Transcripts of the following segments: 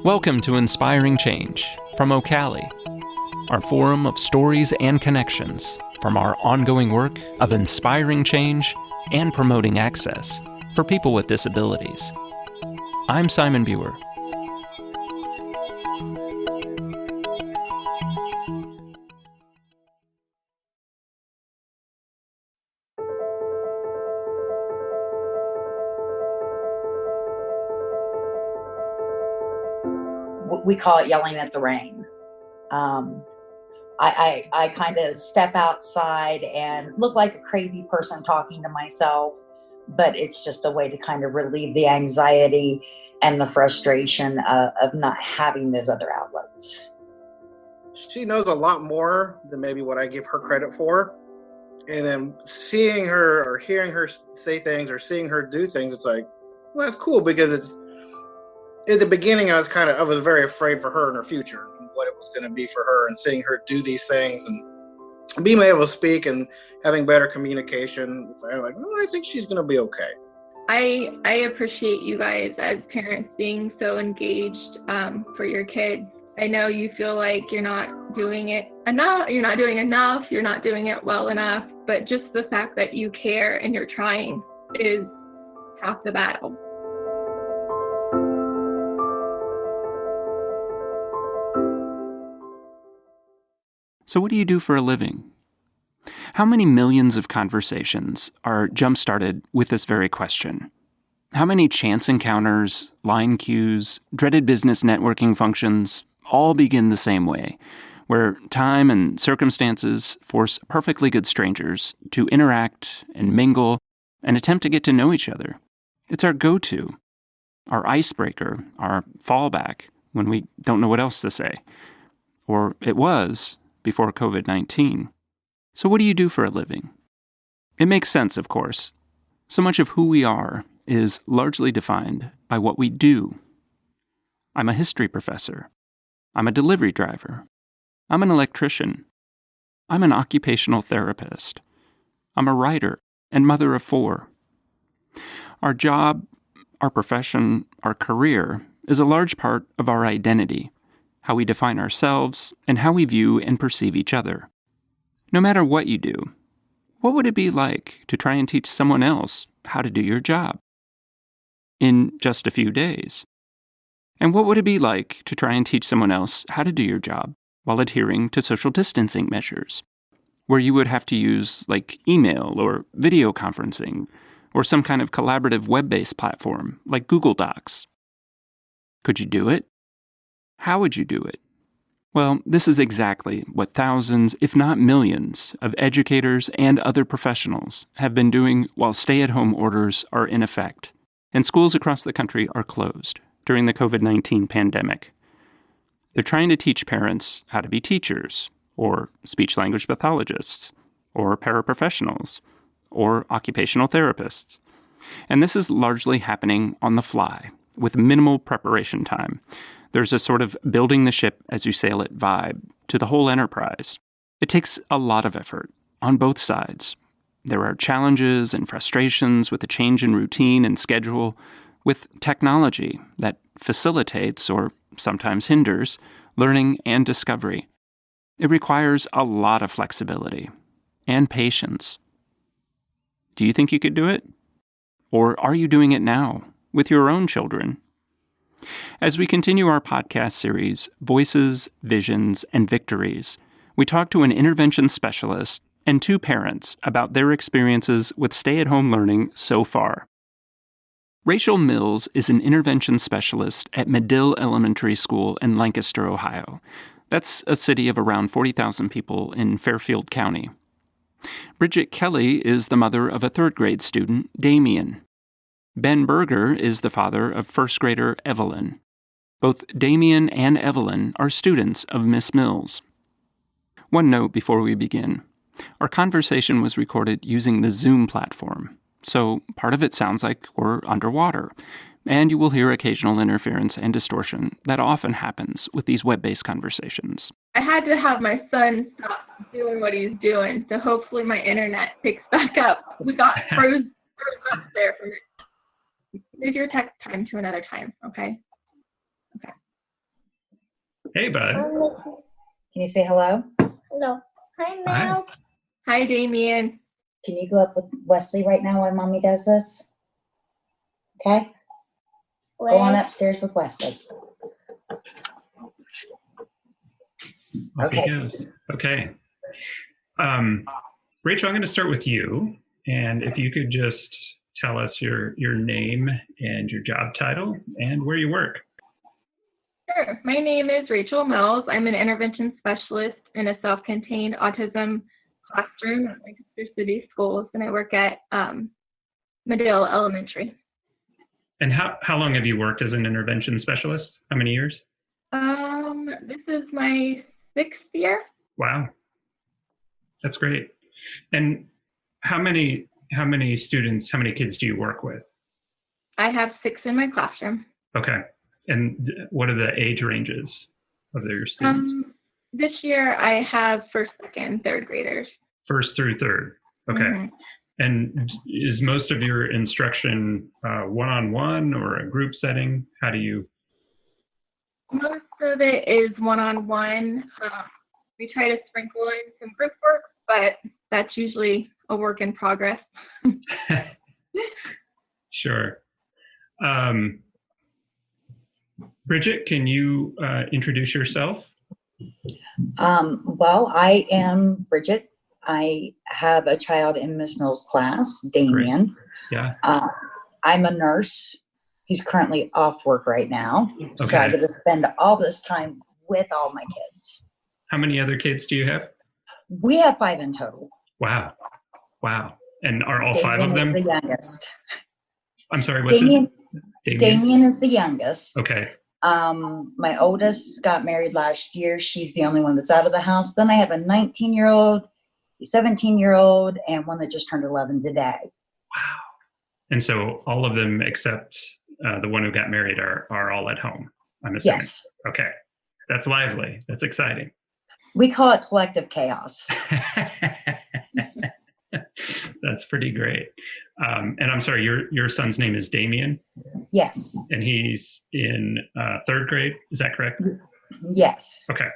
Welcome to Inspiring Change from OCALI, our forum of stories and connections from our ongoing work of inspiring change and promoting access for people with disabilities. I'm Simon Buer. We call it yelling at the rain. I kind of step outside and look like a crazy person talking to myself, but it's just a way to kind of relieve the anxiety and the frustration of not having those other outlets. She knows a lot more than maybe what I give her credit for. And then seeing her or hearing her say things or seeing her do things, it's like, well, that's cool, because it's, at the beginning, I was very afraid for her in her future, and what it was going to be for her, and seeing her do these things and being able to speak and having better communication. I'm like, I think she's going to be okay. I appreciate you guys as parents being so engaged for your kids. I know you feel like you're not doing it enough, you're not doing enough, you're not doing it well enough, but just the fact that you care and you're trying is half the battle. So what do you do for a living? How many millions of conversations are jump-started with this very question? How many chance encounters, line queues, dreaded business networking functions all begin the same way, where time and circumstances force perfectly good strangers to interact and mingle and attempt to get to know each other? It's our go-to, our icebreaker, our fallback when we don't know what else to say. Or it was before COVID-19. So what do you do for a living? It makes sense, of course. So much of who we are is largely defined by what we do. I'm a history professor. I'm a delivery driver. I'm an electrician. I'm an occupational therapist. I'm a writer and mother of 4. Our job, our profession, our career is a large part of our identity, how we define ourselves, and how we view and perceive each other. No matter what you do, what would it be like to try and teach someone else how to do your job in just a few days? And what would it be like to try and teach someone else how to do your job while adhering to social distancing measures, where you would have to use like email or video conferencing or some kind of collaborative web-based platform like Google Docs? Could you do it? How would you do it? Well, this is exactly what thousands, if not millions, of educators and other professionals have been doing while stay-at-home orders are in effect and schools across the country are closed during the COVID-19 pandemic. They're trying to teach parents how to be teachers, or speech-language pathologists, or paraprofessionals, or occupational therapists. And this is largely happening on the fly, with minimal preparation time. There's a sort of building the ship as you sail it vibe to the whole enterprise. It takes a lot of effort on both sides. There are challenges and frustrations with the change in routine and schedule, with technology that facilitates or sometimes hinders learning and discovery. It requires a lot of flexibility and patience. Do you think you could do it? Or are you doing it now with your own children? As we continue our podcast series, Voices, Visions, and Victories, we talk to an intervention specialist and 2 parents about their experiences with stay-at-home learning so far. Rachael Mills is an intervention specialist at Medill Elementary School in Lancaster, Ohio. That's a city of around 40,000 people in Fairfield County. Bridget Kelly is the mother of a 3rd grade student, Damian. Ben Berger is the father of 1st grader Evelyn. Both Damian and Evelyn are students of Miss Mills. One note before we begin. Our conversation was recorded using the Zoom platform, so part of it sounds like we're underwater, and you will hear occasional interference and distortion that often happens with these web-based conversations. I had to have my son stop doing what he's doing, so hopefully my internet picks back up. We got froze up there for a minute. Move your text time to another time, okay? Okay. Hey, bud. Can you say hello? Hello. Hi, Hi. Mills. Hi, Damian. Can you go up with Wesley right now while mommy does this? Okay? Go on upstairs with Wesley. Off he Okay. goes. Okay. Rachel, I'm going to start with you. And if you could just tell us your name and your job title and where you work. Sure. My name is Rachael Mills. I'm an intervention specialist in a self-contained autism classroom at Lancaster City Schools, and I work at Medill Elementary. And how long have you worked as an intervention specialist? How many years? This is my 6th year. Wow. That's great. And how many students, how many kids do you work with? I have 6 in my classroom. Okay. And what are the age ranges of your students? This year I have 1st, 2nd, 3rd graders. 1st through 3rd. Okay. Mm-hmm. And is most of your instruction one-on-one or a group setting? How do you? Most of it is one-on-one. We try to sprinkle in some group work, but that's usually a work in progress. Sure. Bridget, can you introduce yourself? Well, I am Bridget. I have a child in Miss Mills' class, Damian. Yeah. I'm a nurse. He's currently off work right now. So I Okay. get to spend all this time with all my kids. How many other kids do you have? We have 5 in total. Wow. And are all 5 of Damian them? is the youngest. I'm sorry, what's Damian, his? Damian is the youngest. Okay. My oldest got married last year. She's the only one that's out of the house. Then I have a 19-year-old, a 17-year-old, and one that just turned 11 today. Wow. And so all of them except the one who got married are all at home, I'm assuming. Yes. Okay. That's lively. That's exciting. We call it collective chaos. That's pretty great. And I'm sorry, your son's name is Damian, Yes. and he's in 3rd grade. Is that correct? Yes. Okay.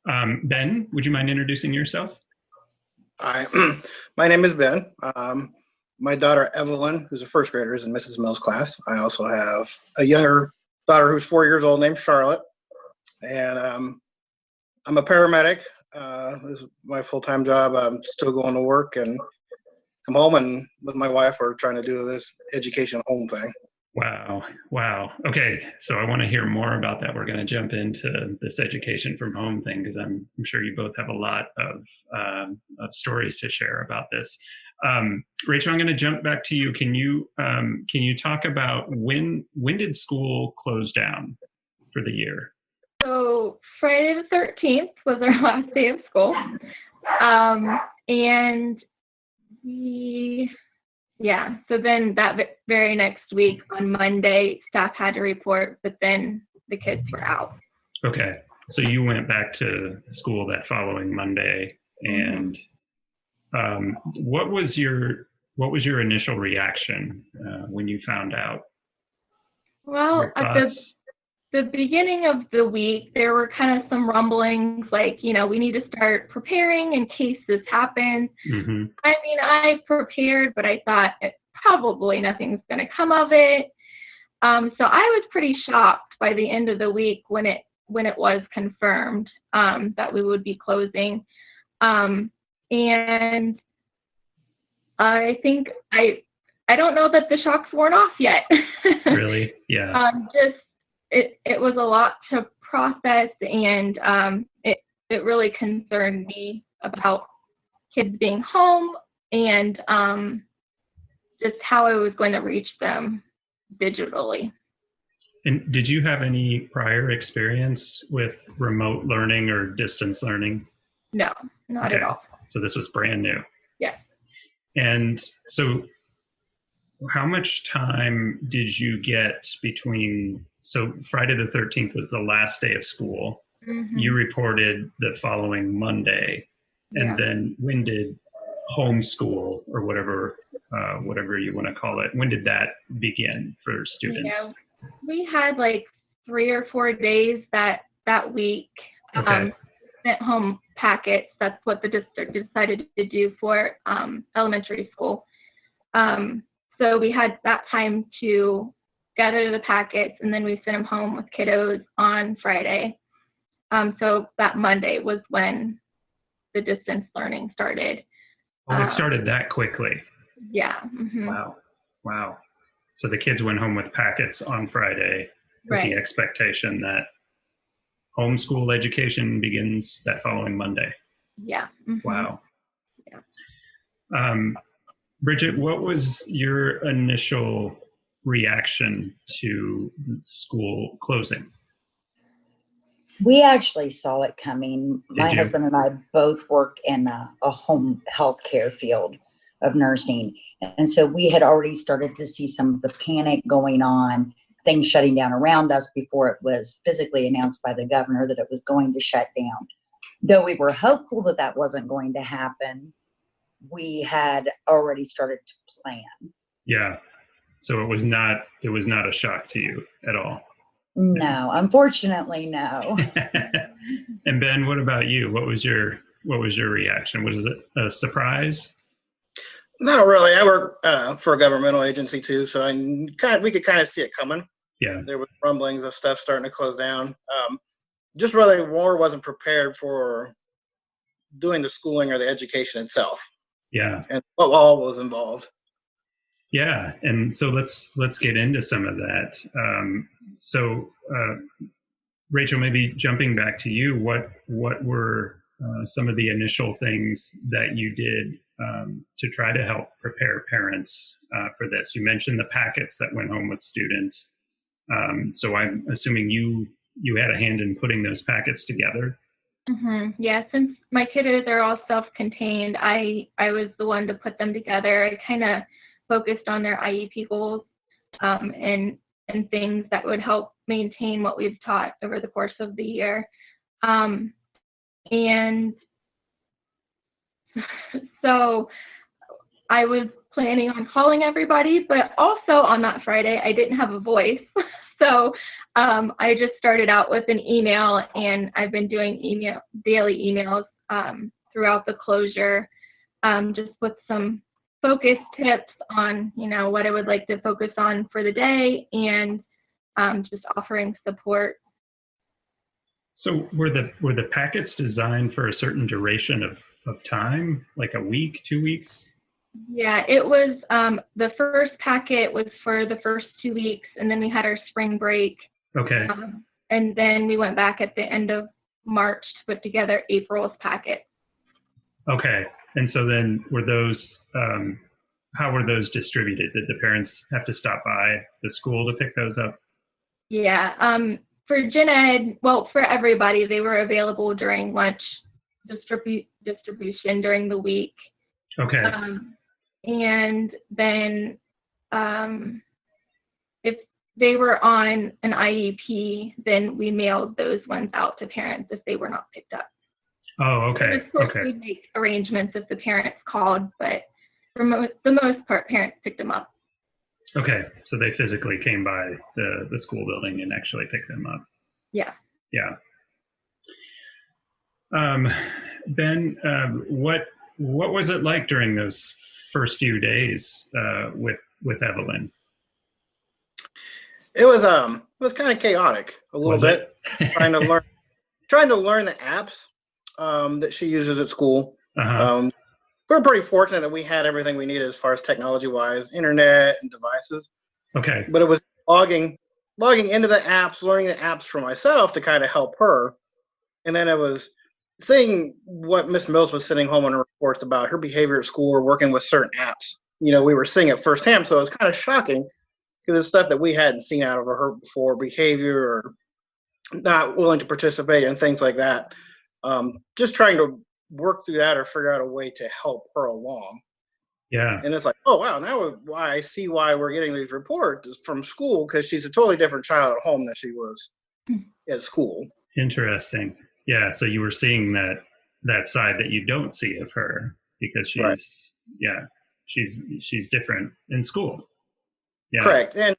Ben, would you mind introducing yourself? Hi, my name is Ben. My daughter Evelyn, who's a 1st grader, is in Mrs. Mills' class. I also have a younger daughter who's 4 years old named Charlotte, and I'm a paramedic. This is my full-time job. I'm still going to work and come home, and with my wife, we're trying to do this education home thing. Wow. Okay, so I want to hear more about that. We're going to jump into this education from home thing because I'm sure you both have a lot of stories to share about this. Rachel, I'm going to jump back to you. Can you talk about when did school close down for the year? So Friday the 13th was our last day of school. And so then that very next week on Monday, staff had to report, but then the kids were out. Okay. So you went back to school that following Monday, and what was your initial reaction when you found out? Well, at the beginning of the week, there were kind of some rumblings like, we need to start preparing in case this happens. Mm-hmm. I mean, I prepared, but I thought probably nothing's going to come of it. So I was pretty shocked by the end of the week when it was confirmed that we would be closing. And I think I don't know that the shock's worn off yet. Really? Yeah. It was a lot to process, and it really concerned me about kids being home and just how I was going to reach them digitally. And did you have any prior experience with remote learning or distance learning? No, not at all. So this was brand new. Yes. And so how much time did you get between, so Friday the 13th was the last day of school. you reported the following Monday. And then when did homeschool or whatever you want to call it, when did that begin for students? Yeah, we had like 3 or 4 days that week. Okay. Sent home packets. That's what the district decided to do for elementary school. So we had that time to gather the packets, and then we sent them home with kiddos on Friday. So that Monday was when the distance learning started. Oh, it started that quickly. Yeah. Mm-hmm. Wow. So the kids went home with packets on Friday with the expectation that homeschool education begins that following Monday. Yeah. Mm-hmm. Wow. Yeah. Bridget, what was your initial reaction to the school closing? We actually saw it coming. My you? husband and I both work in a home health care field of nursing. And so we had already started to see some of the panic going on, things shutting down around us before it was physically announced by the governor that it was going to shut down. Though we were hopeful that that wasn't going to happen, we had already started to plan. Yeah. So it was not a shock to you at all. No, unfortunately, no. And Ben, what about you? What was your reaction? Was it a surprise? Not really. I work for a governmental agency too, so we could kind of see it coming. Yeah. There was rumblings of stuff starting to close down. Just really more wasn't prepared for doing the schooling or the education itself. Yeah. And what all was involved. Yeah, and so let's get into some of that. Rachel, maybe jumping back to you, what were some of the initial things that you did to try to help prepare parents for this? You mentioned the packets that went home with students. So I'm assuming you had a hand in putting those packets together. Mm-hmm. Yeah, since my kiddos are all self-contained, I was the one to put them together. I kind of focused on their IEP goals and things that would help maintain what we've taught over the course of the year. And so I was planning on calling everybody, but also on that Friday, I didn't have a voice. So I just started out with an email, and I've been doing daily emails throughout the closure, just with some focus tips on, what I would like to focus on for the day, and just offering support. So were the packets designed for a certain duration of time, like a week, 2 weeks? Yeah, it was, the first packet was for the first 2 weeks, and then we had our spring break. Okay. And then we went back at the end of March to put together April's packet. Okay. And so then were those, how were those distributed? Did the parents have to stop by the school to pick those up? Yeah. For gen ed, well, for everybody, they were available during lunch distribution during the week. Okay. And then if they were on an IEP, then we mailed those ones out to parents if they were not picked up. Oh, okay. And of course, okay. we'd make arrangements if the parents called, but for the most part, parents picked them up. Okay, so they physically came by the school building and actually picked them up. Yeah. Yeah. Ben, what was it like during those first few days with Evelyn? It was kind of chaotic a little bit. trying to learn the apps that she uses at school. Uh-huh. We're pretty fortunate that we had everything we needed as far as technology-wise, internet and devices. Okay. But it was logging into the apps, learning the apps for myself to kind of help her. And then it was seeing what Miss Mills was sending home on her reports about her behavior at school or working with certain apps. We were seeing it firsthand, so it was kind of shocking because it's stuff that we hadn't seen out of her before, behavior or not willing to participate and things like that. Just trying to work through that or figure out a way to help her along. Yeah. And it's like, oh, wow, now I see why we're getting these reports from school, because she's a totally different child at home than she was at school. Interesting. Yeah. So you were seeing that side that you don't see of her because Right. she's different in school. Yeah. Correct. And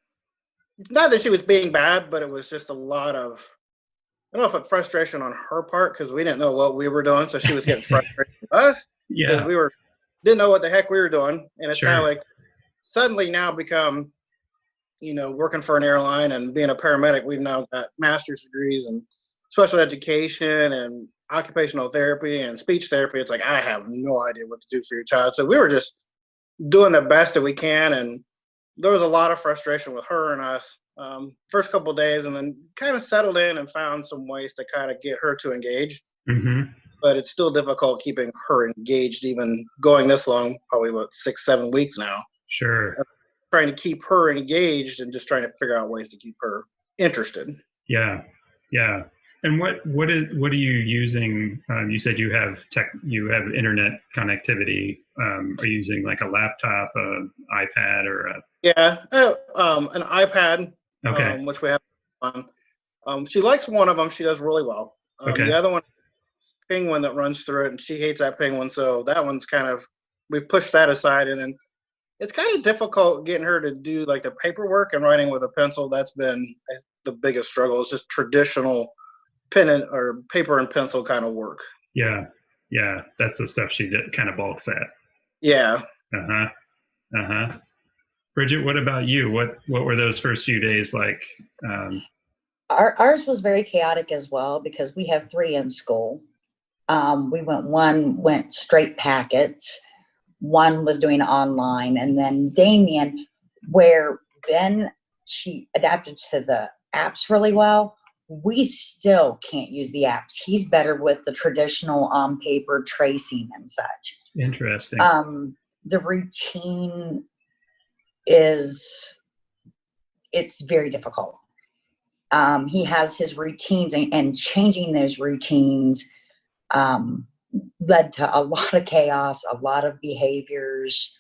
it's not that she was being bad, but it was just a lot of, I don't know if it's frustration on her part because we didn't know what we were doing. So she was getting frustrated with us because Yeah. didn't know what the heck we were doing. And it's kind of Sure. like suddenly now become, working for an airline and being a paramedic, we've now got master's degrees in special education and occupational therapy and speech therapy. It's like, I have no idea what to do for your child. So we were just doing the best that we can. And there was a lot of frustration with her and us first couple of days, and then kind of settled in and found some ways to kind of get her to engage. Mm-hmm. But it's still difficult keeping her engaged, even going this long, probably about 6-7 weeks now. Sure. Trying to keep her engaged and just trying to figure out ways to keep her interested. Yeah. Yeah. And what are you using? You said you have internet connectivity. Are you using like a laptop, an iPad, or a? Yeah, an iPad, Okay. which we have on. She likes one of them. She does really well. Okay. The other one, penguin that runs through it, and she hates that penguin. So that one's we've pushed that aside, and then it's kind of difficult getting her to do like the paperwork and writing with a pencil. That's been the biggest struggle. It's just traditional pen or paper and pencil kind of work. Yeah. Yeah. That's the stuff she kind of balks at. Yeah. Uh-huh. Uh-huh. Bridget, what about you? What were those first few days like? Ours was very chaotic as well because we have 3 in school. One went straight packets, one was doing online, and then Damian, where she adapted to the apps really well, we still can't use the apps. He's better with the traditional paper tracing and such. Interesting. The routine it's very difficult. He has his routines, and changing those routines led to a lot of chaos, a lot of behaviors,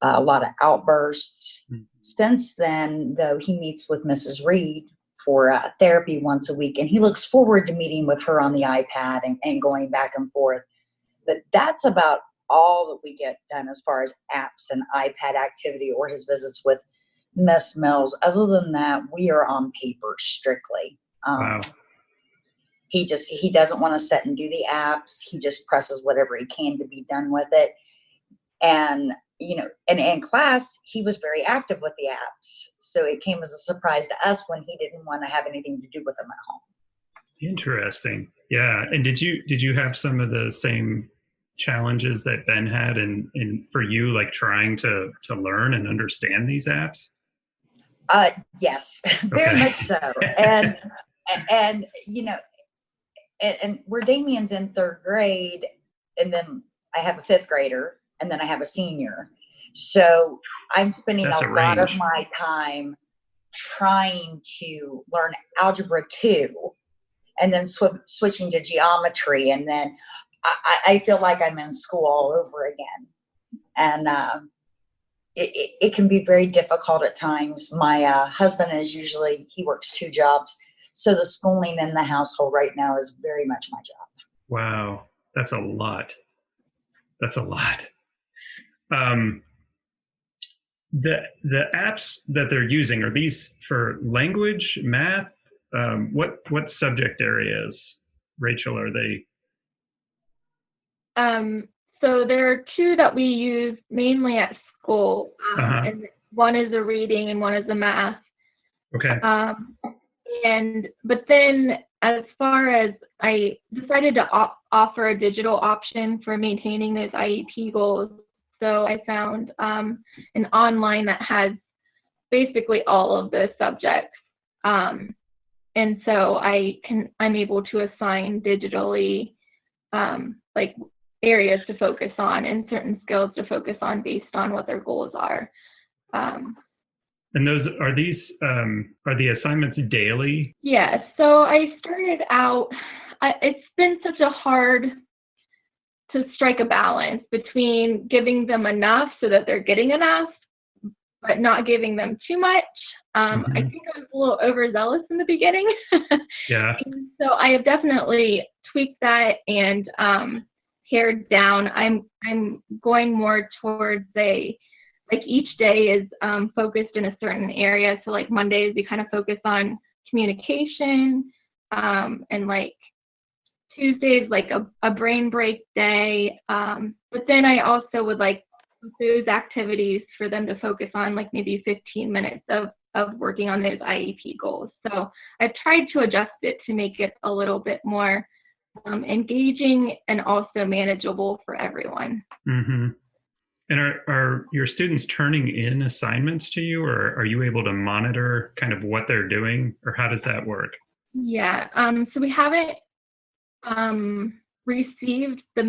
a lot of outbursts. Mm-hmm. Since then, though, he meets with Mrs. Reed for therapy once a week, and he looks forward to meeting with her on the iPad and going back and forth. But that's about all that we get done as far as apps and iPad activity or his visits with Miss Mills. Other than that, we are on paper strictly. Wow. He doesn't want to sit and do the apps. He just presses whatever he can to be done with it. And, and in class, he was very active with the apps. So it came as a surprise to us when he didn't want to have anything to do with them at home. Interesting. Yeah. And did you have some of the same challenges that Ben had and for you, like trying to learn and understand these apps? Yes, very much so. And and where Damian's in 3rd grade, and then I have a 5th grader, and then I have a senior. So I'm spending a lot of my time trying to learn Algebra 2, and then switching to geometry, and then I feel like I'm in school all over again. And it can be very difficult at times. My husband he works 2 jobs. So the schooling in the household right now is very much my job. Wow. That's a lot. The apps that they're using, are these for language, math? What subject areas, Rachel, are they? So there are 2 that we use mainly at school. And one is a reading and one is a math. Okay. But then as far as I decided to offer a digital option for maintaining those IEP goals. So I found an online that has basically all of the subjects. And so I'm able to assign digitally like areas to focus on and certain skills to focus on based on what their goals are. And are the assignments daily? Yeah, so I started out, it's been such a hard to strike a balance between giving them enough so that they're getting enough, but not giving them too much. I think I was a little overzealous in the beginning. Yeah. And so I have definitely tweaked that and pared down. I'm going more towards like each day is focused in a certain area. So like Mondays, we kind of focus on communication, and like Tuesdays, like a brain break day. But then I also would like those activities for them to focus on, like maybe 15 minutes of working on those IEP goals. So I've tried to adjust it to make it a little bit more engaging and also manageable for everyone. Mm-hmm. And are your students turning in assignments to you, or are you able to monitor kind of what they're doing, or how does that work? Yeah. So we haven't received the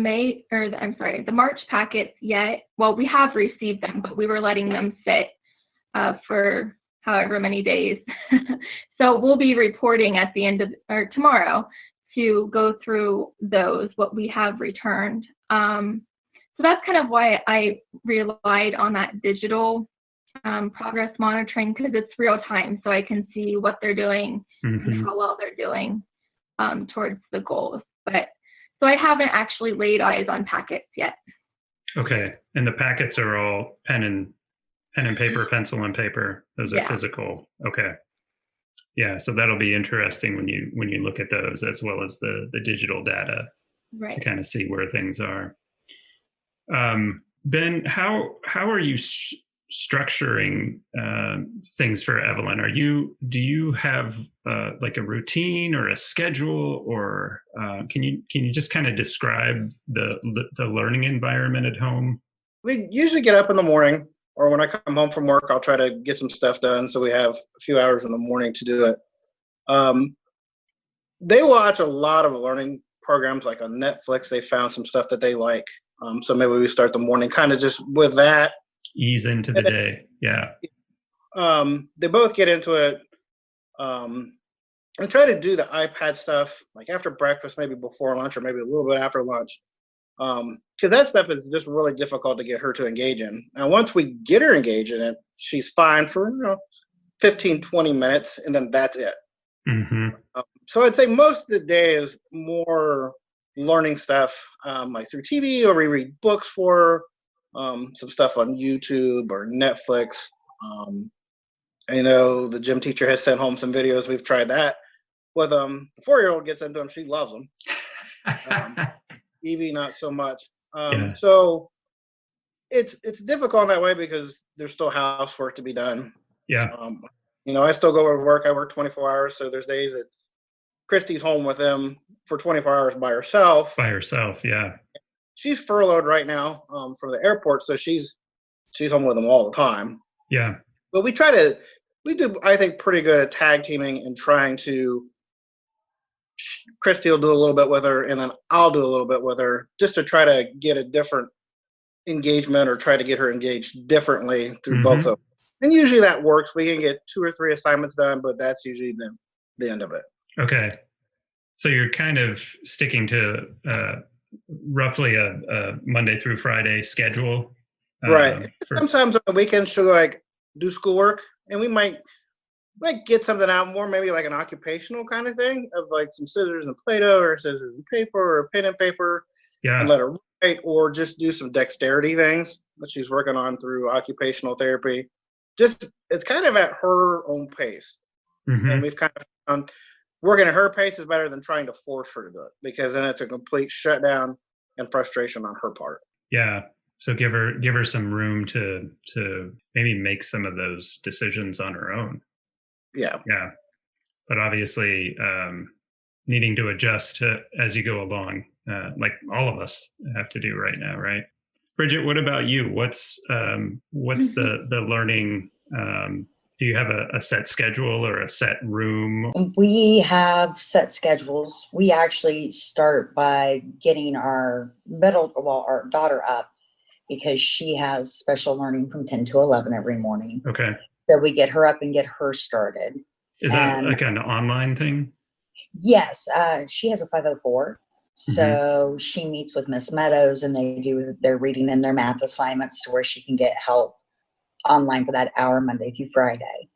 March packets yet. Well, we have received them, but we were letting them sit for however many days. So we'll be reporting at the end of, or tomorrow, to go through those, what we have returned. So that's kind of why I relied on that digital progress monitoring, because it's real time, so I can see what they're doing and how well they're doing towards the goals. But so I haven't actually laid eyes on packets yet. Okay, and the packets are all pen and paper, pencil and paper. Those are physical. Okay, yeah. So that'll be interesting when you look at those, as well as the digital data, right, to kind of see where things are. Ben, how are you structuring things for Evelyn? Do you have like a routine or a schedule, or can you just kind of describe the learning environment at home? We usually get up in the morning, or when I come home from work, I'll try to get some stuff done, so we have a few hours in the morning to do it. They watch a lot of learning programs, like on Netflix. They found some stuff that they like. So maybe we start the morning kind of just with that. Ease into the day. Yeah. They both get into it. And try to do the iPad stuff like after breakfast, maybe before lunch, or maybe a little bit after lunch. Because that stuff is just really difficult to get her to engage in. And once we get her engaged in it, she's fine for 15, 20 minutes, and then that's it. Mm-hmm. So I'd say most of the day is more learning stuff, like through TV, or we read books for some stuff on YouTube or Netflix. I know the gym teacher has sent home some videos. We've tried that with the 4-year-old gets into them. She loves them. Evie, not so much. So it's difficult in that way because there's still housework to be done. Yeah. I still go to work. I work 24 hours. So there's days that Christy's home with them for 24 hours by herself. Yeah. She's furloughed right now from the airport, so she's home with them all the time. Yeah. But we do, I think, pretty good at tag teaming and trying to. Christy will do a little bit with her, and then I'll do a little bit with her, just to try to get a different engagement, or try to get her engaged differently through both of them. And usually that works. We can get 2 or 3 assignments done, but that's usually the end of it. Okay. So you're kind of sticking to roughly a Monday through Friday schedule. Right. Sometimes on the weekends she'll do schoolwork, and we might get something out more, maybe like an occupational kind of thing, of like some scissors and Play-Doh, or scissors and paper, or pen and paper. Yeah. And let her write, or just do some dexterity things that she's working on through occupational therapy. It's kind of at her own pace. And we've kind of found working at her pace is better than trying to force her to do it, because then it's a complete shutdown and frustration on her part. Yeah. So give her some room to maybe make some of those decisions on her own. Yeah. Yeah. But obviously needing to adjust as you go along, like all of us have to do right now, right? Bridget, what about you? What's the learning? Do you have a set schedule or a set room? We have set schedules. We actually start by getting our daughter up, because she has special learning from 10 to 11 every morning. Okay. So we get her up and get her started. Is that like an online thing? Yes. She has a 504. So she meets with Miss Meadows, and they do their reading and their math assignments to where she can get help online for that hour, Monday through Friday.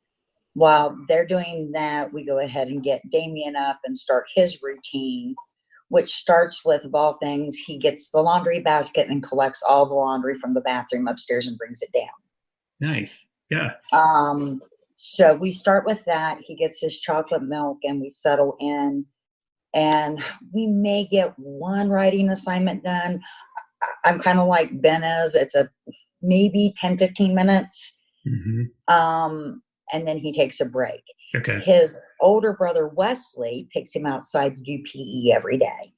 While they're doing that, we go ahead and get Damian up and start his routine, which starts with, of all things, he gets the laundry basket and collects all the laundry from the bathroom upstairs and brings it down. Nice. Yeah. So we start with that. He gets his chocolate milk and we settle in, and we may get one writing assignment done. I'm kind of like Ben is. It's a maybe 10, 15 minutes. Mm-hmm. And then he takes a break. Okay. His older brother, Wesley, takes him outside to do PE every day.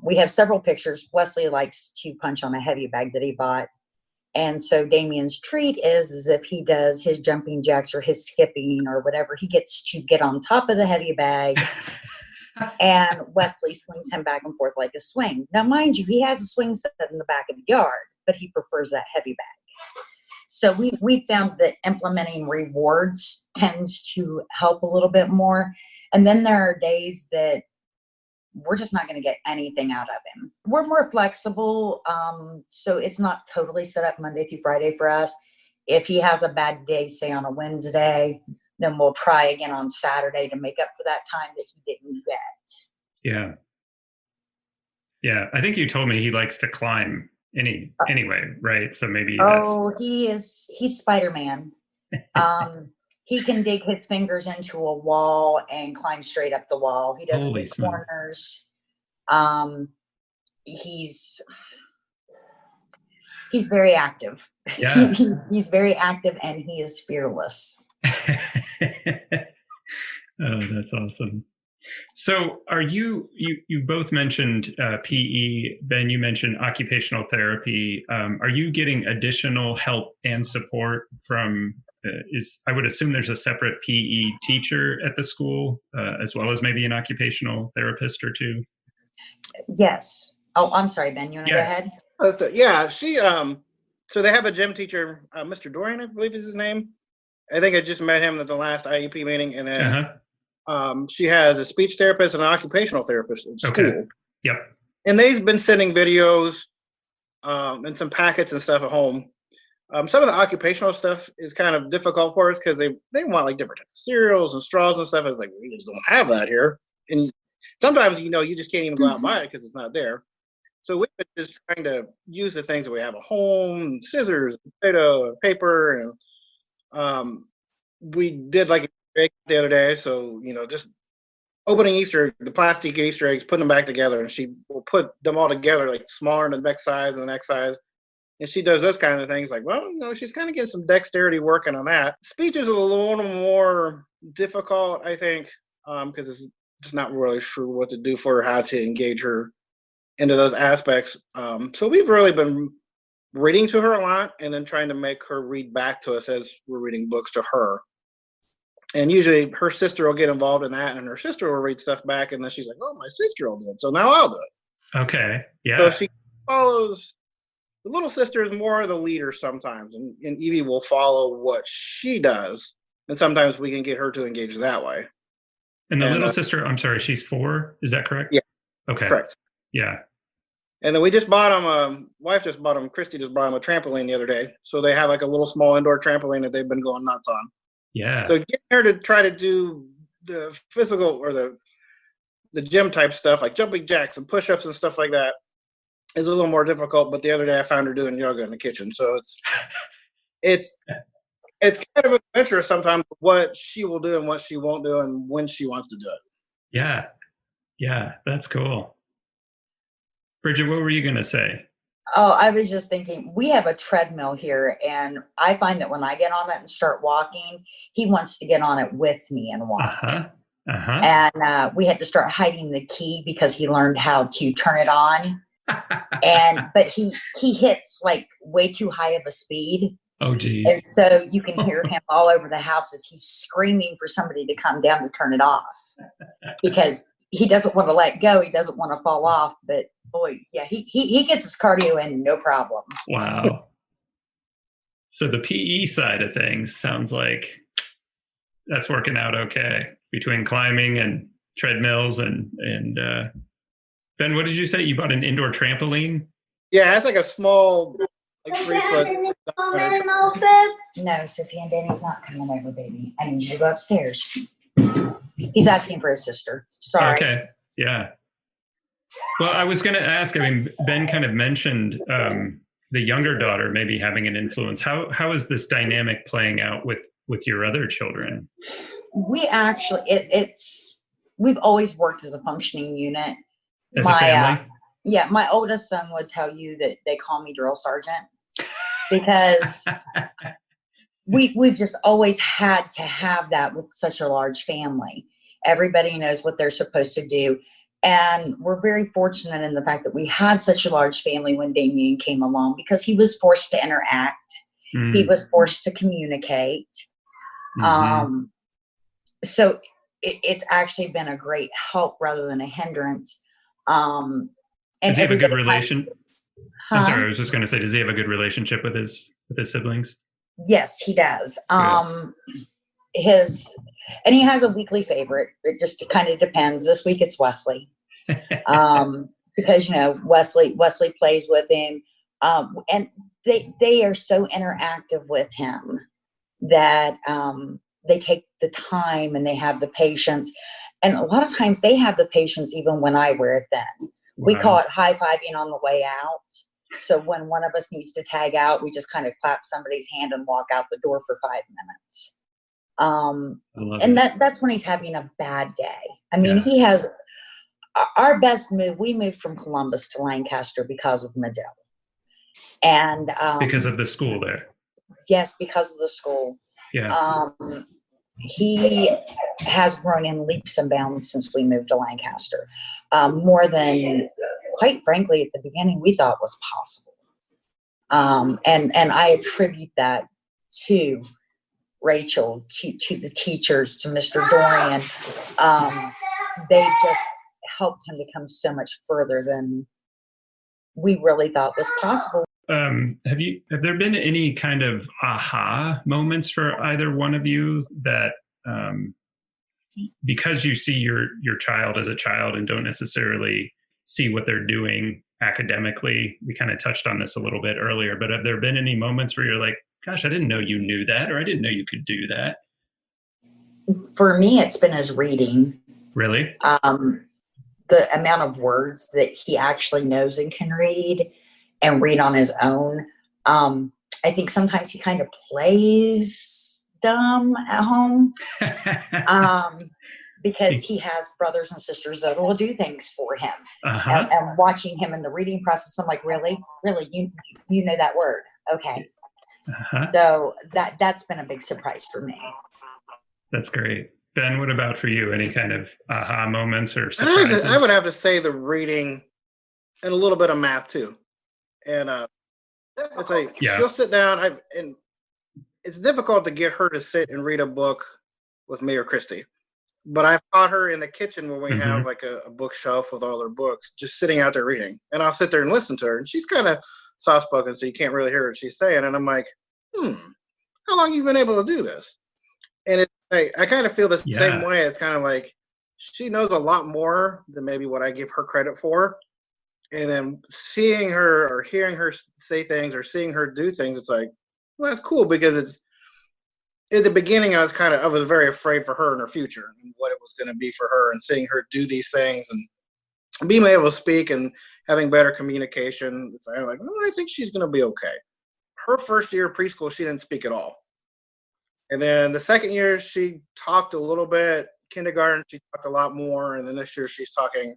We have several pictures. Wesley likes to punch on a heavy bag that he bought. And so Damian's treat is if he does his jumping jacks or his skipping or whatever, he gets to get on top of the heavy bag and Wesley swings him back and forth like a swing. Now, mind you, he has a swing set in the back of the yard, but he prefers that heavy bag. So we found that implementing rewards tends to help a little bit more. And then there are days that we're just not going to get anything out of him. We're more flexible. So it's not totally set up Monday through Friday for us. If he has a bad day, say on a Wednesday, then we'll try again on Saturday to make up for that time that he didn't get. Yeah. Yeah. I think you told me he likes to climb anyway, right? So maybe he's Spider-Man. He can dig his fingers into a wall and climb straight up the wall. He doesn't get corners. He's very active. Yeah. He's very active and he is fearless. Oh, that's awesome. So are you both mentioned PE. Ben, you mentioned occupational therapy. Are you getting additional help and support from, I would assume there's a separate PE teacher at the school, as well as maybe an occupational therapist or two? Yes. Oh, I'm sorry, Ben, you want to go ahead? Yeah, she, so they have a gym teacher, Mr. Dorian, I believe is his name. I think I just met him at the last IEP meeting, and then she has a speech therapist and an occupational therapist at school. Okay. Yep. And they've been sending videos and some packets and stuff at home. Some of the occupational stuff is kind of difficult for us because they want like different types of cereals and straws and stuff. It's like, we just don't have that here. And sometimes, you just can't even go out and buy it because it's not there. So we've been just trying to use the things that we have at home, scissors, potato, paper, and we did like a egg the other day. So, just opening the plastic Easter eggs, putting them back together, and she will put them all together, like smaller in the next size and the next size. And she does those kind of things like, well, she's kind of getting some dexterity working on that. Speech is a little more difficult, I think, because it's just not really sure what to do for her, how to engage her into those aspects. So we've really been reading to her a lot and then trying to make her read back to us as we're reading books to her. And usually her sister will get involved in that, and her sister will read stuff back, and then she's like, oh, my sister will do it, so now I'll do it. Okay, yeah. So she follows. The little sister is more the leader sometimes, and Evie will follow what she does, and sometimes we can get her to engage that way. And the little sister, I'm sorry, she's 4, is that correct? Yeah. Okay. Correct. Yeah. And then we just bought them, Christy just bought them a trampoline the other day. So they have like a little small indoor trampoline that they've been going nuts on. Yeah. So getting her to try to do the physical or the gym type stuff, like jumping jacks and push-ups and stuff like that, is a little more difficult. But the other day I found her doing yoga in the kitchen. So it's kind of adventurous sometimes what she will do and what she won't do and when she wants to do it. Yeah. Yeah, that's cool. Bridget, what were you going to say? Oh, I was just thinking, we have a treadmill here, and I find that when I get on it and start walking, he wants to get on it with me and walk. And we had to start hiding the key because he learned how to turn it on. But he hits like way too high of a speed. Oh, geez. And so you can hear him all over the house as he's screaming for somebody to come down to turn it off because he doesn't want to let go. He doesn't want to fall off. But boy, yeah, he gets his cardio in, no problem. Wow. So the PE side of things sounds like that's working out okay between climbing and treadmills and Ben, what did you say? You bought an indoor trampoline? Yeah, it's like a small like 3 foot. No, Sophia and Danny's not coming over, baby. I need you to go upstairs. He's asking for his sister. Sorry. Okay. Yeah. Well, I was going to ask, I mean, Ben kind of mentioned the younger daughter maybe having an influence. How is this dynamic playing out with your other children? We actually, we've always worked as a functioning unit. As a family? Yeah, my oldest son would tell you that they call me drill sergeant because we've just always had to have that with such a large family. Everybody knows what they're supposed to do. And we're very fortunate in the fact that we had such a large family when Damian came along because he was forced to interact. He was forced to communicate. So it's actually been a great help rather than a hindrance. And does he have a good relation? Huh? I'm sorry, I was just going to say, does he have a good relationship with his siblings? Yes, he does. And he has a weekly favorite. It just kind of depends. This week it's Wesley. Because Wesley plays with him. And they are so interactive with him that they take the time and they have the patience. And a lot of times they have the patience even when I wear it then. We call it high-fiving on the way out. So when one of us needs to tag out, we just kind of clap somebody's hand and walk out the door for 5 minutes. And that's when he's having a bad day. I mean, he has our best move. We moved from Columbus to Lancaster because of Medill. And because of the school there. Yes, because of the school. Yeah. He has grown in leaps and bounds since we moved to Lancaster, more than, quite frankly, at the beginning we thought was possible. And I attribute that to Rachael, to the teachers, to Mr. Dorian. They just helped him become so much further than we really thought was possible. Have there been any kind of aha moments for either one of you that, because you see your child as a child and don't necessarily see what they're doing academically? We kind of touched on this a little bit earlier, but have there been any moments where you're like, gosh, I didn't know you knew that, or I didn't know you could do that? For me, it's been his reading. Really? The amount of words that he actually knows and can read and read on his own. I think sometimes he kind of plays dumb at home because he has brothers and sisters that will do things for him. And watching him in the reading process, I'm like, really, you know that word? Okay. So that's been a big surprise for me. That's great. Ben, what about for you? Any kind of aha moments or surprises? I would have to say the reading and a little bit of math too. And it's like she'll sit down. And it's difficult to get her to sit and read a book with me or Christy. But I've caught her in the kitchen when we have like a bookshelf with all her books, just sitting out there reading. And I'll sit there and listen to her. And she's kind of soft-spoken, so you can't really hear what she's saying. And I'm like, how long have you been able to do this? And I kind of feel the same way. It's kind of like she knows a lot more than maybe what I give her credit for. And then seeing her or hearing her say things or seeing her do things, it's like, well, that's cool, because it's at the beginning I was very afraid for her and her future and what it was going to be for her, and seeing her do these things and being able to speak and having better communication. It's like, I think she's going to be okay. Her first year of preschool, she didn't speak at all. And then the second year, she talked a little bit. Kindergarten, she talked a lot more. And then this year, she's talking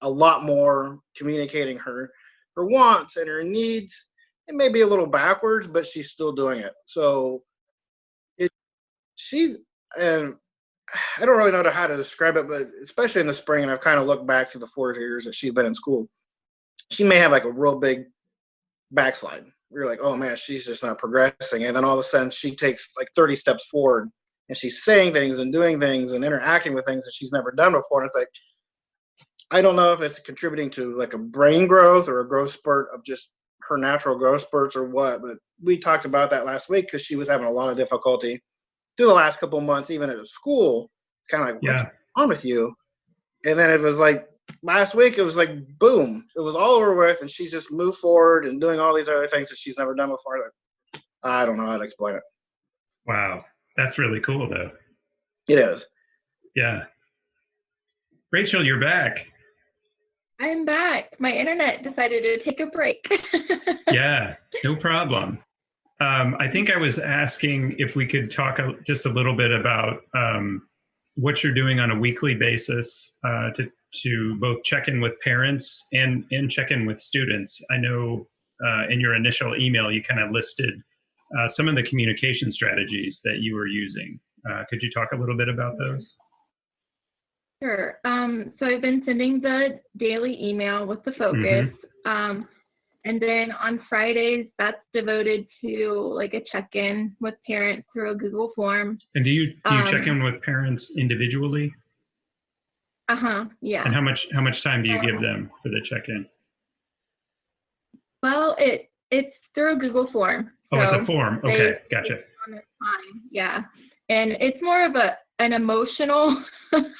a lot more, communicating her wants and her needs. It may be a little backwards, but she's still doing it. So and I don't really know how to describe it, but especially in the spring, and I've kind of looked back to the 4 years that she's been in school, she may have like a real big backslide. You're like, oh man, she's just not progressing. And then all of a sudden she takes like 30 steps forward, and she's saying things and doing things and interacting with things that she's never done before. And it's like, I don't know if it's contributing to like a brain growth or a growth spurt of just her natural growth spurts or what, but we talked about that last week because she was having a lot of difficulty through the last couple of months, even at school. It's kind of like, what's wrong with you? And then it was like last week it was like, boom, it was all over with, and she's just moved forward and doing all these other things that she's never done before. Like, I don't know how to explain it. Wow. That's really cool, though. It is. Yeah. Rachel, you're back. I'm back. My internet decided to take a break. Yeah, no problem. I think I was asking if we could talk just a little bit about what you're doing on a weekly basis to both check in with parents and check in with students. I know in your initial email, you kind of listed some of the communication strategies that you were using. Could you talk a little bit about those? Sure. So I've been sending the daily email with the focus. And then on Fridays, that's devoted to like a check-in with parents through a Google form. And do you check in with parents individually? Yeah. And how much time do you give them for the check-in? Well, it's through a Google form. Oh, it's a form. Okay, gotcha. Yeah. And it's more of an emotional,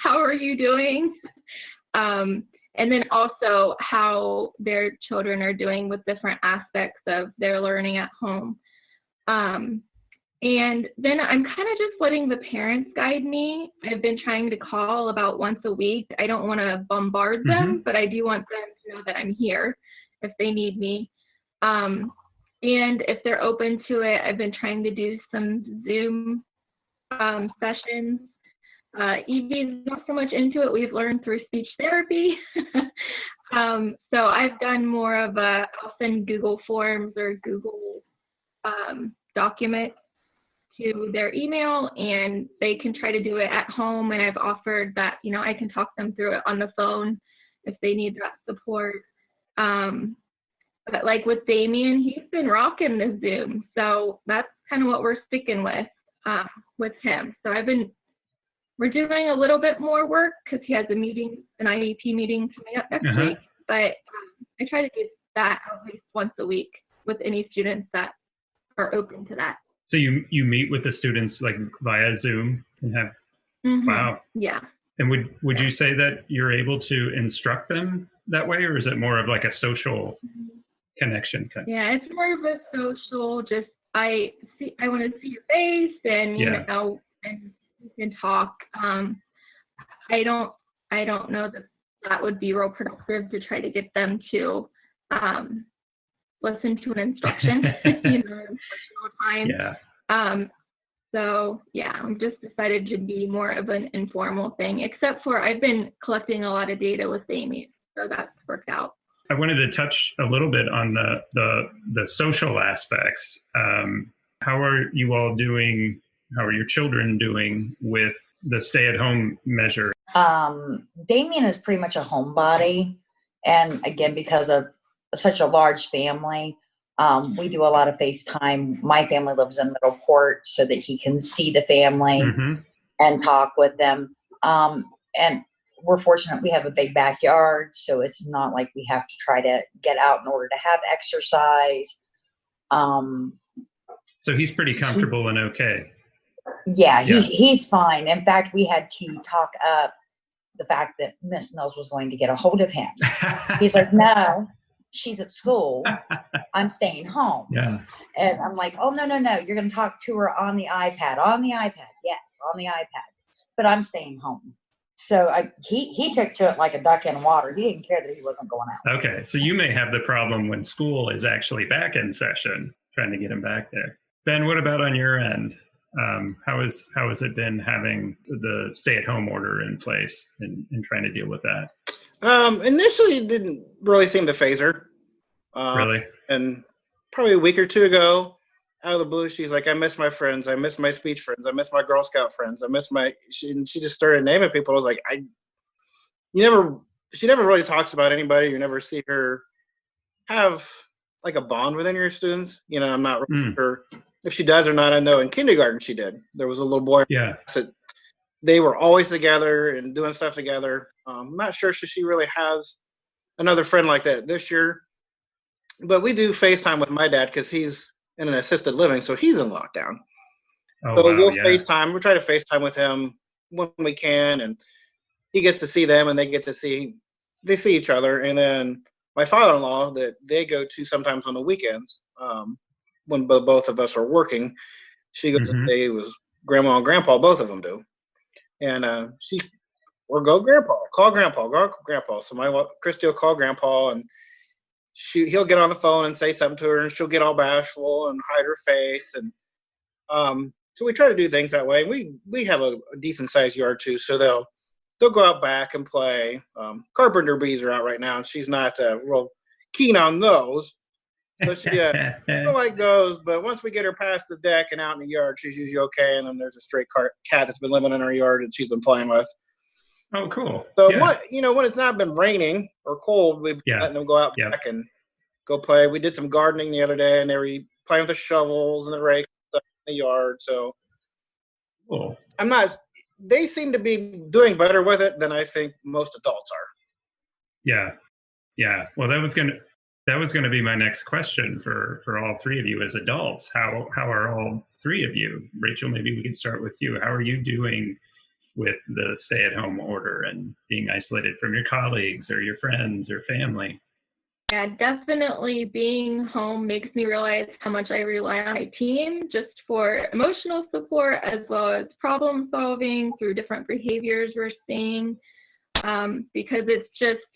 how are you doing? And then also how their children are doing with different aspects of their learning at home. And then I'm kind of just letting the parents guide me. I've been trying to call about once a week. I don't want to bombard them, but I do want them to know that I'm here if they need me. And if they're open to it, I've been trying to do some Zoom sessions. Evie's not so much into it. We've learned through speech therapy. So I've done more of I'll send Google Forms or Google document to their email, and they can try to do it at home. And I've offered that, I can talk them through it on the phone if they need that support. But like with Damian, he's been rocking the Zoom. So that's kind of what we're sticking with him. So we're doing a little bit more work because he has an IEP meeting coming up next week. But I try to do that at least once a week with any students that are open to that. So you meet with the students like via Zoom and have, wow. Yeah. And would you say that you're able to instruct them that way, or is it more of like a social connection? Yeah, it's more of a social, just I want to see your face and, and you can talk. I don't know that would be real productive to try to get them to listen to an instruction, instructional time. Yeah. So yeah, I'm just decided to be more of an informal thing, except for I've been collecting a lot of data with Damian, so that's worked out. I wanted to touch a little bit on the social aspects. How are you all doing? How are your children doing with the stay-at-home measure? Damian is pretty much a homebody, and again, because of such a large family, we do a lot of FaceTime. My family lives in Middleport, so that he can see the family and talk with them. And we're fortunate we have a big backyard, so it's not like we have to try to get out in order to have exercise. So he's pretty comfortable and okay. Yeah, he's fine. In fact, we had to talk up the fact that Miss Mills was going to get a hold of him. He's like, no, she's at school. I'm staying home. Yeah. And I'm like, oh, no. You're going to talk to her on the iPad. On the iPad. Yes, on the iPad. But I'm staying home. So he took to it like a duck in water. He didn't care that he wasn't going out. Okay. So you may have the problem when school is actually back in session, trying to get him back there. Ben, what about on your end? How has it been having the stay-at-home order in place and trying to deal with that? Initially, it didn't really seem to phase her. Really? And probably a week or two ago, out of the blue, she's like, I miss my friends. I miss my speech friends. I miss my Girl Scout friends. I miss she just started naming people. I was like, she never really talks about anybody. You never see her have like a bond with any of your students. I'm not really sure if she does or not. I know in kindergarten she did. There was a little boy. Yeah. They were always together and doing stuff together. I'm not sure if she really has another friend like that this year. But we do FaceTime with my dad because he's in an assisted living, so he's in lockdown. Oh, so wow, we'll FaceTime. We'll try to FaceTime with him when we can, and he gets to see them, and they get to see they see each other. And then my father-in-law that they go to sometimes on the weekends, when both of us are working, she goes to stay with grandma and grandpa, both of them do. And or go grandpa, call grandpa, go grandpa. So Christy will call grandpa, and he'll get on the phone and say something to her, and she'll get all bashful and hide her face. And so we try to do things that way. We have a decent sized yard too, so they'll go out back and play. Carpenter bees are out right now, and she's not real keen on those. So she don't like those, but once we get her past the deck and out in the yard, she's usually okay. And then there's a stray cat that's been living in our yard that she's been playing with. Oh, cool. So when it's not been raining or cold, we've letting them go out back and go play. We did some gardening the other day, and they were playing with the shovels and the rakes and stuff in the yard. So cool. They seem to be doing better with it than I think most adults are. Yeah. Well, that was gonna be my next question for all three of you as adults. How are all three of you? Rachel, maybe we can start with you. How are you doing with the stay-at-home order and being isolated from your colleagues or your friends or family? Yeah, definitely being home makes me realize how much I rely on my team just for emotional support as well as problem solving through different behaviors we're seeing, because it's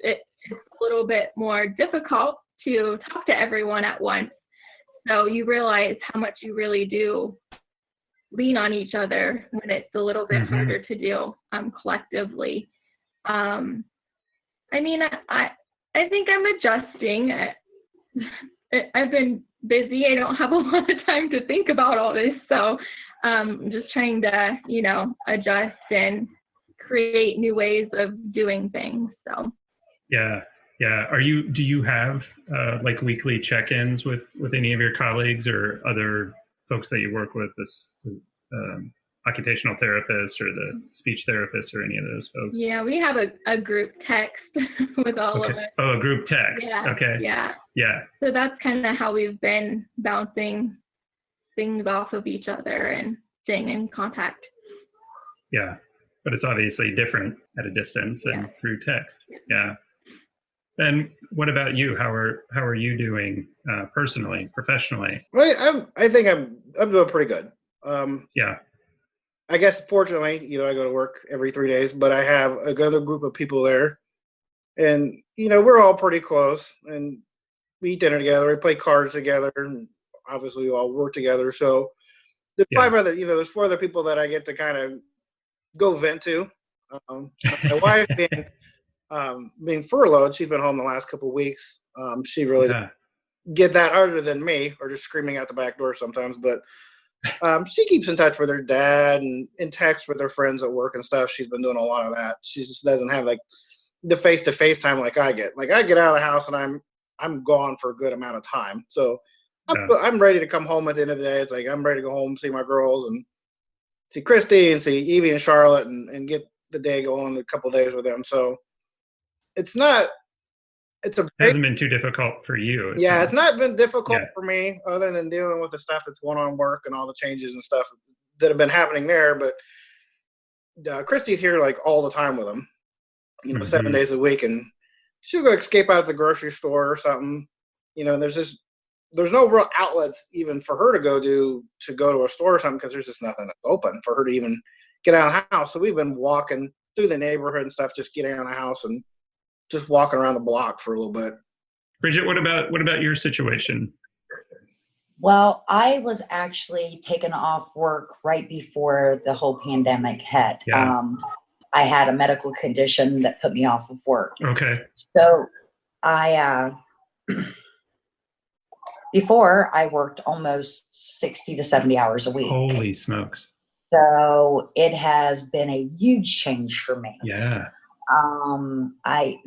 a little bit more difficult to talk to everyone at once. So you realize how much you really do lean on each other when it's a little bit harder to do collectively. I think I'm adjusting. I've been busy. I don't have a lot of time to think about all this. So I'm just trying to, adjust and create new ways of doing things. So. Yeah. Do you have like weekly check-ins with any of your colleagues or other folks that you work with, this occupational therapist or the speech therapist or any of those folks? Yeah, we have a group text with all of us. Oh, a group text. Yeah, okay. Yeah. So that's kind of how we've been bouncing things off of each other and staying in contact. Yeah, but it's obviously different at a distance and through text. Yeah. And what about you? How are you doing personally, professionally? Well, I think I'm doing pretty good. I guess fortunately, I go to work every 3 days, but I have another group of people there, and we're all pretty close, and we eat dinner together, we play cards together, and obviously we all work together. So there's 4 other people that I get to kind of go vent to. My wife being furloughed, she's been home the last couple of weeks. She really didn't get that other than me, or just screaming out the back door sometimes. But she keeps in touch with her dad and in text with her friends at work and stuff. She's been doing a lot of that. She just doesn't have like the face-to-face time like I get. Like I get out of the house and I'm gone for a good amount of time. So I'm ready to come home at the end of the day. It's like I'm ready to go home, see my girls, and see Christy and see Evie and Charlotte, and get the day going a couple of days with them. So it hasn't been too difficult for you. It's not been difficult for me, other than dealing with the stuff that's going on in work and all the changes and stuff that have been happening there. But Christy's here like all the time with them, 7 days a week, and she'll go escape out to the grocery store or something. There's no real outlets even for her to go to a store or something, because there's just nothing open for her to even get out of the house. So we've been walking through the neighborhood and stuff, just getting out of the house and just walking around the block for a little bit. Bridget, what about your situation? Well, I was actually taken off work right before the whole pandemic hit. Yeah. I had a medical condition that put me off of work. Okay. So before I worked almost 60 to 70 hours a week. Holy smokes. So it has been a huge change for me. Yeah. I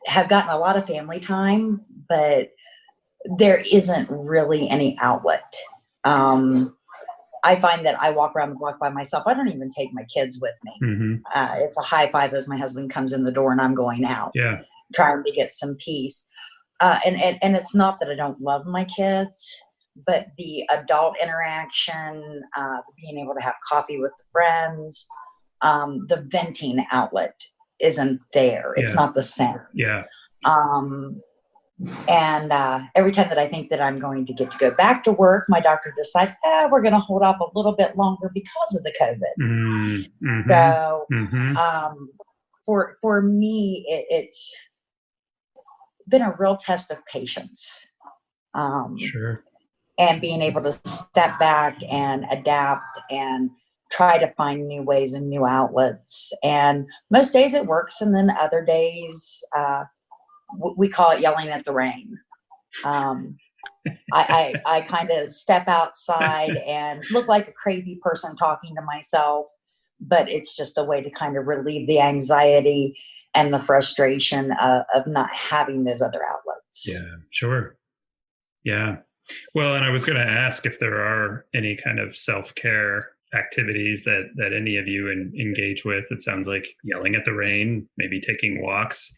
have gotten a lot of family time, but there isn't really any outlet. I find that I walk around the block by myself. I don't even take my kids with me. Mm-hmm. It's a high five as my husband comes in the door and I'm going out. Yeah. Trying to get some peace. And it's not that I don't love my kids, but the adult interaction, being able to have coffee with friends, the venting outlet isn't there. It's Yeah. not the same. Yeah. And every time that I think that I'm going to get to go back to work, my doctor decides, we're going to hold off a little bit longer because of the COVID. Mm-hmm. So Mm-hmm. for me, it's been a real test of patience. Sure. And being able to step back and adapt and try to find new ways and new outlets. And most days it works, and then other days we call it yelling at the rain. I kind of step outside and look like a crazy person talking to myself, but it's just a way to kind of relieve the anxiety and the frustration of not having those other outlets. Yeah, sure. Yeah. Well, and I was going to ask if there are any kind of self-care activities that any of you engage with. It sounds like yelling at the rain, maybe taking walks.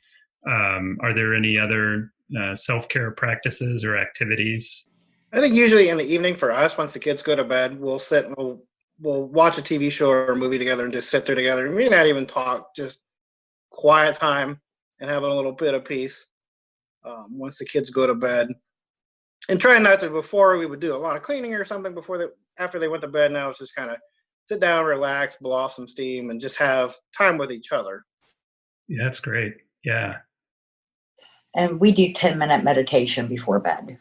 Are there any other self-care practices or activities? I think usually in the evening for us, once the kids go to bed, we'll sit and we'll watch a TV show or a movie together and just sit there together. We may not even talk, just quiet time and having a little bit of peace once the kids go to bed. And trying not to, before we would do a lot of cleaning or something after they went to bed. Now it's just kind of sit down, relax, blow off some steam, and just have time with each other. Yeah, that's great. Yeah. And we do 10-minute meditation before bed.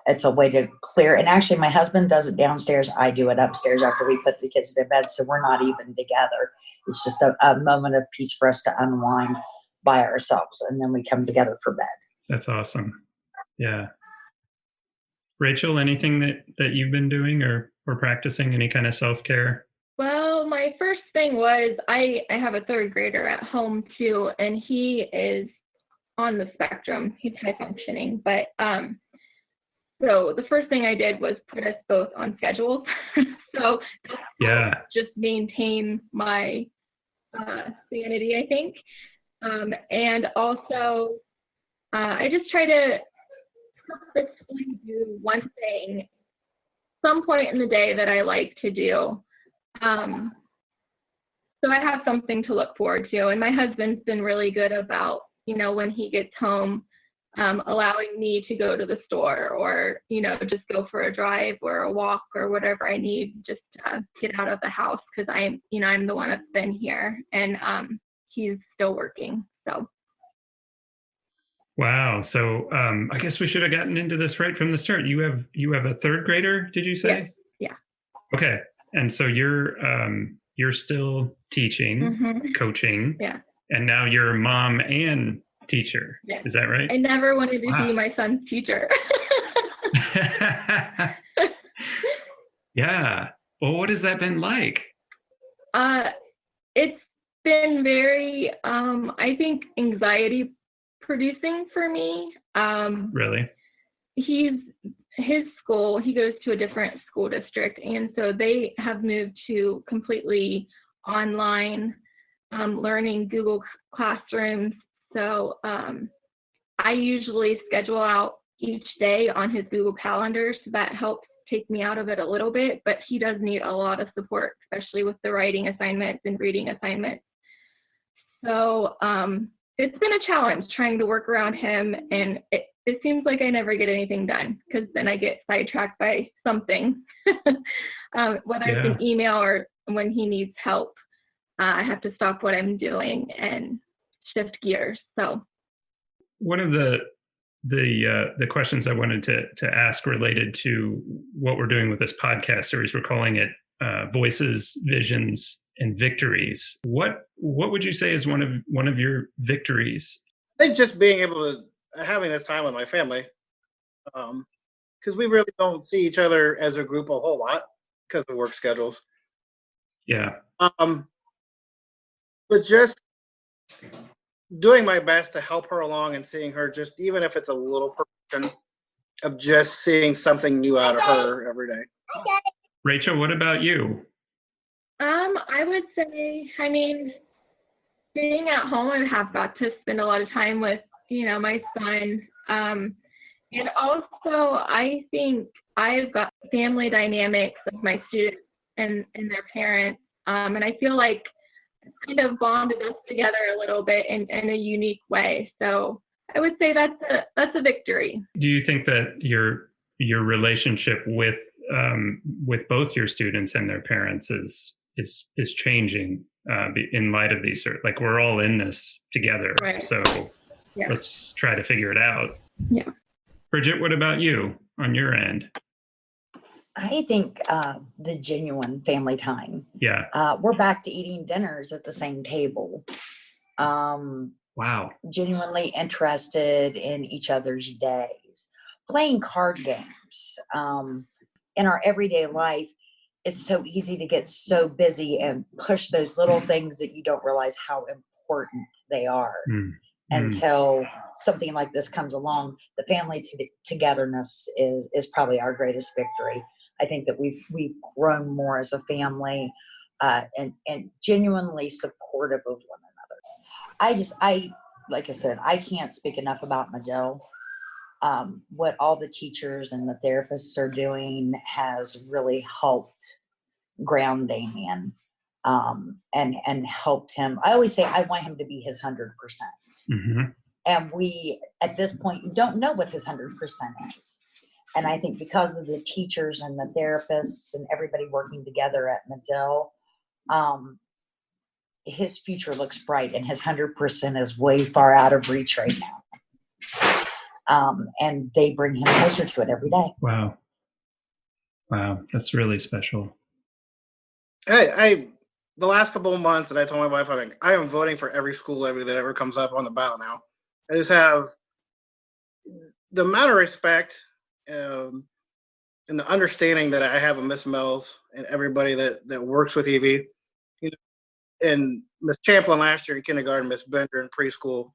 It's a way to clear. And actually, my husband does it downstairs. I do it upstairs after we put the kids to bed. So we're not even together. It's just a moment of peace for us to unwind by ourselves. And then we come together for bed. That's awesome. Yeah. Rachel, anything that you've been doing or practicing, any kind of self-care? Well, my first thing was I have a third grader at home too, and he is on the spectrum. He's high functioning, but so the first thing I did was put us both on schedules. So yeah, just maintain my sanity, I think. And also I just try to purposefully do one thing some point in the day that I like to do. So I have something to look forward to. And my husband's been really good about, when he gets home, allowing me to go to the store or, just go for a drive or a walk or whatever I need just to get out of the house. Cause I'm the one that's been here and he's still working. So. Wow. So I guess we should have gotten into this right from the start. You have a third grader, did you say? Yeah. Okay. And so you're still teaching, coaching. Yeah. And now you're a mom and teacher. Yeah. Is that right? I never wanted to be my son's teacher. Yeah. Well, what has that been like? It's been very, I think, anxiety producing for me. Really? His school, he goes to a different school district, and so they have moved to completely online learning, Google Classrooms. So I usually schedule out each day on his Google Calendar, so that helps take me out of it a little bit, but he does need a lot of support, especially with the writing assignments and reading assignments. So it's been a challenge trying to work around him, and it seems like I never get anything done because then I get sidetracked by something, whether it's an email or when he needs help. I have to stop what I'm doing and shift gears. So one of the questions I wanted to ask related to what we're doing with this podcast series, we're calling it Voices, Visions, and Victories. What would you say is one of your victories? I think just being able to having this time with my family, because we really don't see each other as a group a whole lot because of work schedules. Yeah. But just doing my best to help her along and seeing her, just even if it's a little portion of just seeing something new out of her every day. Rachel, what about you? I would say, being at home, I have got to spend a lot of time with, my son. And also, I think I've got family dynamics of my students and their parents. And I feel like kind of bonded us together a little bit in a unique way. So I would say that's a victory. Do you think that your relationship with both your students and their parents is changing in light of these? Like, we're all in this together, right. So let's try to figure it out. Yeah. Bridget, what about you on your end? I think the genuine family time. Yeah. We're back to eating dinners at the same table. Wow. Genuinely interested in each other's days. Playing card games. In our everyday life, it's so easy to get so busy and push those little things that you don't realize how important they are until something like this comes along. The family togetherness is probably our greatest victory. I think that we've grown more as a family and genuinely supportive of one another. Like I said, I can't speak enough about Medill. What all the teachers and the therapists are doing has really helped ground Damian and helped him. I always say I want him to be his 100%. Mm-hmm. And we, at this point, don't know what his 100% is. And I think because of the teachers and the therapists and everybody working together at Medill, his future looks bright, and his 100% is way far out of reach right now. And they bring him closer to it every day. Wow. That's really special. The last couple of months that I told my wife, I am voting for every school levy that ever comes up on the ballot now. I just have the amount of respect and the understanding that I have of Miss Mills and everybody that works with Evie. And Miss Champlin last year in kindergarten, Miss Berger in preschool,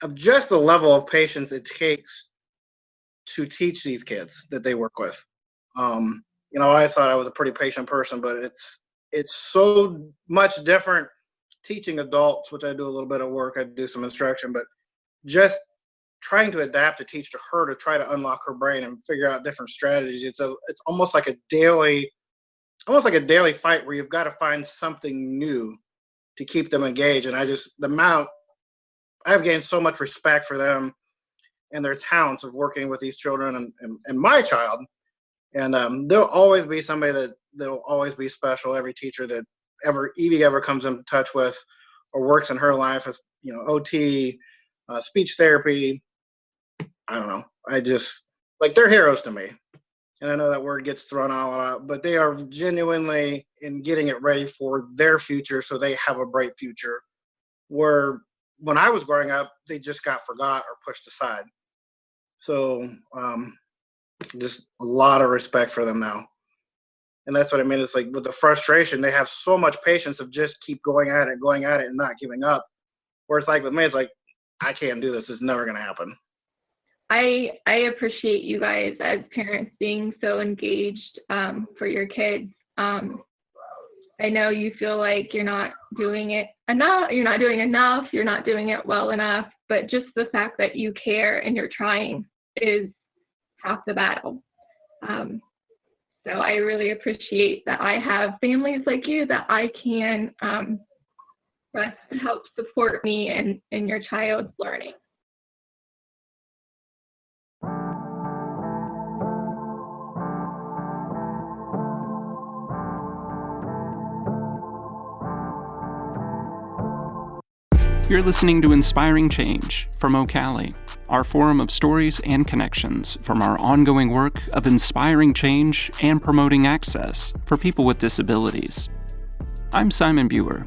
of just the level of patience it takes to teach these kids that they work with. I thought I was a pretty patient person, but it's so much different teaching adults, which I do a little bit of work. I do some instruction, but just trying to adapt to teach to her to try to unlock her brain and figure out different strategies. It's almost like a daily fight where you've got to find something new to keep them engaged. And I've gained so much respect for them and their talents of working with these children and my child. And there'll always be somebody that'll always be special. Every teacher that Evie ever comes in touch with or works in her life with, OT, speech therapy. I don't know. I just, they're heroes to me. And I know that word gets thrown out a lot, but they are genuinely in getting it ready for their future so they have a bright future. Where when I was growing up, they just got forgot or pushed aside. So just a lot of respect for them now. And that's what I mean. It's like with the frustration, they have so much patience of just keep going at it and not giving up. Where it's like with me, it's like, I can't do this. It's never going to happen. I appreciate you guys as parents being so engaged for your kids. I know you feel like you're not doing it enough, you're not doing enough, you're not doing it well enough, but just the fact that you care and you're trying is half the battle. So I really appreciate that I have families like you that I can trust to help support me in your child's learning. You're listening to Inspiring Change from OCALI, our forum of stories and connections from our ongoing work of inspiring change and promoting access for people with disabilities. I'm Simon Buer.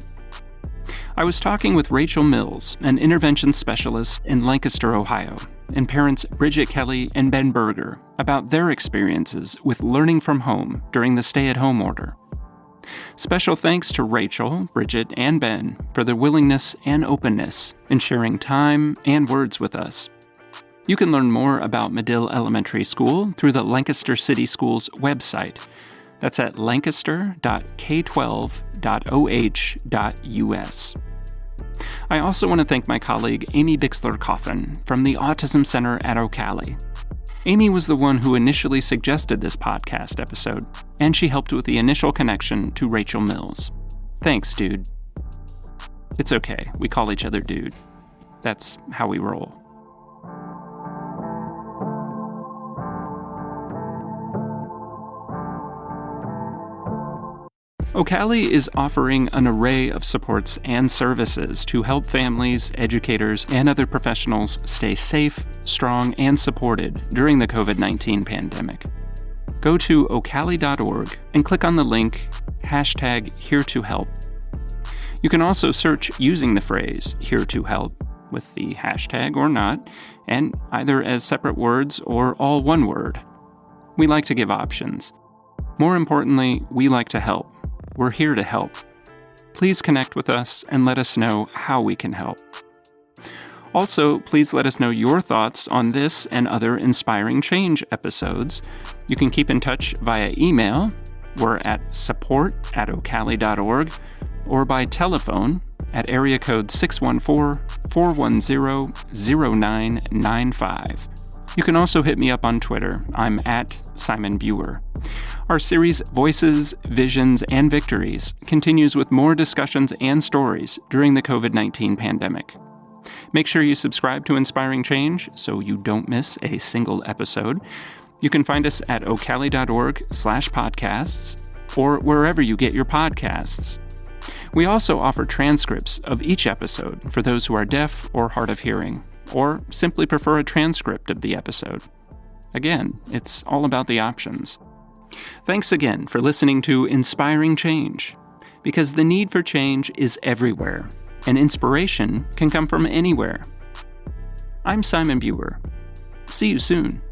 I was talking with Rachael Mills, an intervention specialist in Lancaster, Ohio, and parents Bridget Kelly and Ben Berger about their experiences with learning from home during the stay-at-home order. Special thanks to Rachael, Bridget, and Ben for their willingness and openness in sharing time and words with us. You can learn more about Medill Elementary School through the Lancaster City Schools website. That's at lancaster.k12.oh.us. I also want to thank my colleague Amy Bixler-Coffin from the Autism Center at OCALI. Amy was the one who initially suggested this podcast episode, and she helped with the initial connection to Rachael Mills. Thanks, dude. It's okay. We call each other dude. That's how we roll. OCALI is offering an array of supports and services to help families, educators, and other professionals stay safe, strong, and supported during the COVID-19 pandemic. Go to OCALI.org and click on the link #HereToHelp. You can also search using the phrase "Here to Help" with the hashtag or not, and either as separate words or all one word. We like to give options. More importantly, we like to help. We're here to help. Please connect with us and let us know how we can help. Also, please let us know your thoughts on this and other Inspiring Change episodes. You can keep in touch via email. We're at support@ocali.org, or by telephone at area code 614-410-0995. You can also hit me up on Twitter. I'm at Simon Buer. Our series Voices, Visions, and Victories continues with more discussions and stories during the COVID-19 pandemic. Make sure you subscribe to Inspiring Change so you don't miss a single episode. You can find us at ocali.org/podcasts or wherever you get your podcasts. We also offer transcripts of each episode for those who are deaf or hard of hearing, or simply prefer a transcript of the episode. Again, it's all about the options. Thanks again for listening to Inspiring Change, because the need for change is everywhere, and inspiration can come from anywhere. I'm Simon Buer. See you soon.